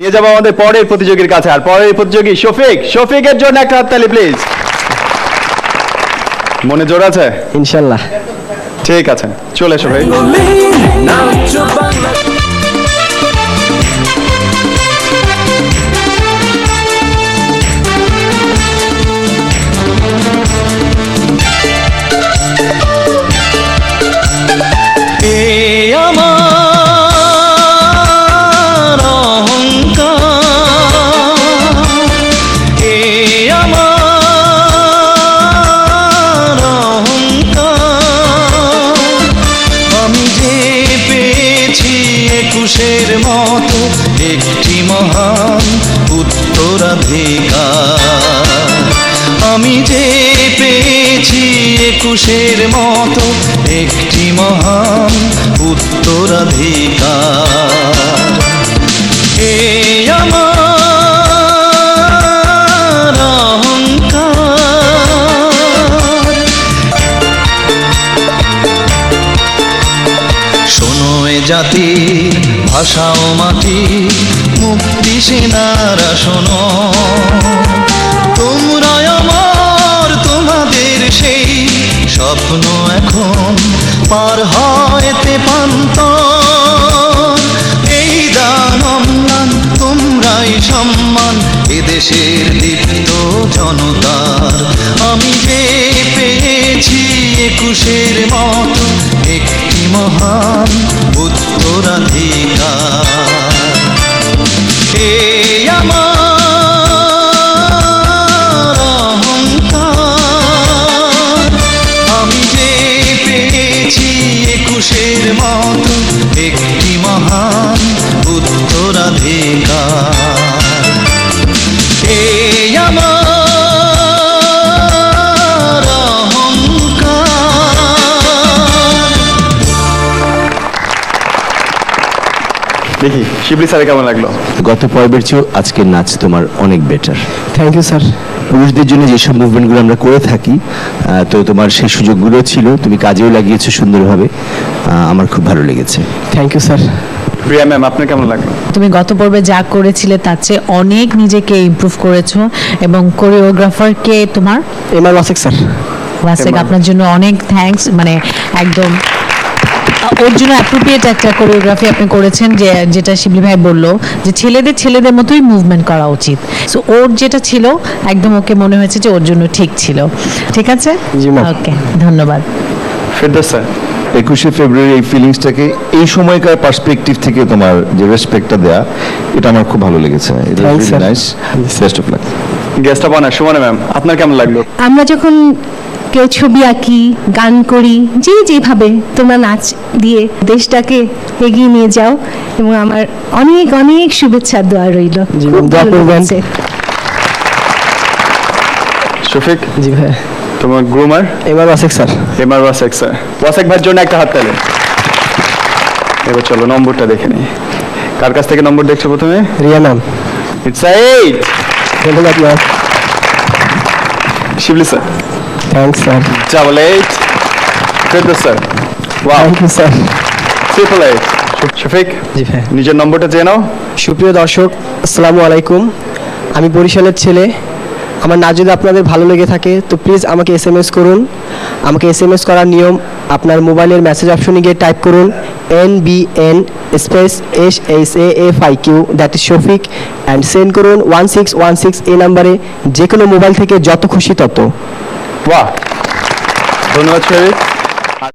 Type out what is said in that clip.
নিয়ে যাবো আমাদের পরের প্রতিযোগীর কাছে, আর পরের প্রতিযোগী শফিক। শফিকের জন্য একটা হাততালি প্লিজ। মনে জোর আছে? ইনশাল্লাহ। ঠিক আছে, চলে এসো ভাই। মতো একটি মহান উত্তরাধিকার, আমি যে পেয়েছি 21-এর মতো একটি মহান উত্তরাধিকার। এই আমার অহংকার। শোনো এ জাতির ভাষা ও মাটি, মুক্তি সেনারা শোনো, তোমরা আমার তোমাদের সেই স্বপ্ন এখন পার হয় তেপান্তর। এই দান অম্লান তোমরাই সম্মান এদেশের দীপ্ত জনতার, আমি যে পেয়েছি 21-এর মতো একটি মহান উত্তরাধিকার। এই আমার অহংকার, আমি যে পেয়েছি 21-এর মতো একটি মহান উত্তরাধিকার। এই আমার দেখি শিবলি স্যার কেমন লাগলো? গত পর্বের চেয়েও আজকের নাচ তোমার অনেক বেটার। Thank you sir. পুরুষদের জন্য যেসব মুভমেন্টগুলো আমরা করে থাকি, তো তোমার সেই সুযোগগুলো ছিল, তুমি কাজেও লাগিয়েছো সুন্দরভাবে, আমার খুব ভালো লেগেছে। Thank you sir. Priya ma'am, আপনার কেমন লাগলো? তুমি গত পর্বে যা করেছিলে তার চেয়ে অনেক নিজেকে ইমপ্রুভ করেছো, এবং কোরিওগ্রাফারকে তোমার এমআর ওয়াসেক স্যার। ওয়াসেক, আপনার জন্য অনেক থ্যাঙ্কস। মানে একদম ওর জন্য অ্যাপ্রোপ্রিয়েট একটা কোরিওগ্রাফি আপনি করেছেন, যেটা শিবলি ভাই বললো যে ছেলেদের মতোই মুভমেন্ট করা উচিত। সো ওর যেটা ছিল একদম ওকে মনে হয়েছে যে ওর জন্য ঠিক ছিল। ঠিক আছে, ওকে, ধন্যবাদ। ফেরদৌস স্যার, 21শে ফেব্রুয়ারি এই ফিলিংসটাকে এই সময়কার পার্সপেক্টিভ থেকে তোমার যে রেসপেক্টটা দেয়া, এটা আমার খুব ভালো লেগেছে। এটা Thanks, sir. Nice, best of luck. Guest of honour Sumana ma'am, আপনার কেমন লাগলো? আমরা যখন কেউ ছবি আঁকি, গান করি, যেভাবে তোমরা নাচ দিয়ে দেশটাকে এগিয়ে নিয়ে যাও, এবং আমার অনেক অনেক শুভেচ্ছা দোয়া রইল। খুব ভালো লাগছে। শফিক জি ভাই। তোমার groomer MR Wasek sir. MR Wasek sir. Wasek ভাইয়ের জন্য একটা হাততালি। এবার চলো নম্বরটা দেখে নিই। কার কাছ থেকে নম্বর দেখছো প্রথমে? রিয়া ম্যাম। ইটস 8। ধন্যবাদ ma'am. Shibli sir. Thanks sir. Double 8। Ferdous sir. Wow, thank you sir. Triple 8। Shafiq, জি ভাই। নিজের নম্বরটা জেনে নাও। সুপ্রিয় দর্শক, আসসালামু আলাইকুম। আমি বরিশালের ছেলে। আমার নাচ যদি আপনাদের ভালো লেগে থাকে তো প্লিজ আমাকে SMS করুন। আমাকে SMS করার নিয়ম, আপনার মোবাইলের মেসেজ অপশনে গিয়ে টাইপ করুন NBN space SHAFIQ, that is Shafiq, and send করুন 1616 এই নাম্বারে, যে কোনো মোবাইল থেকে যত খুশি তত। বাহ, ধন্যবাদ শফিক।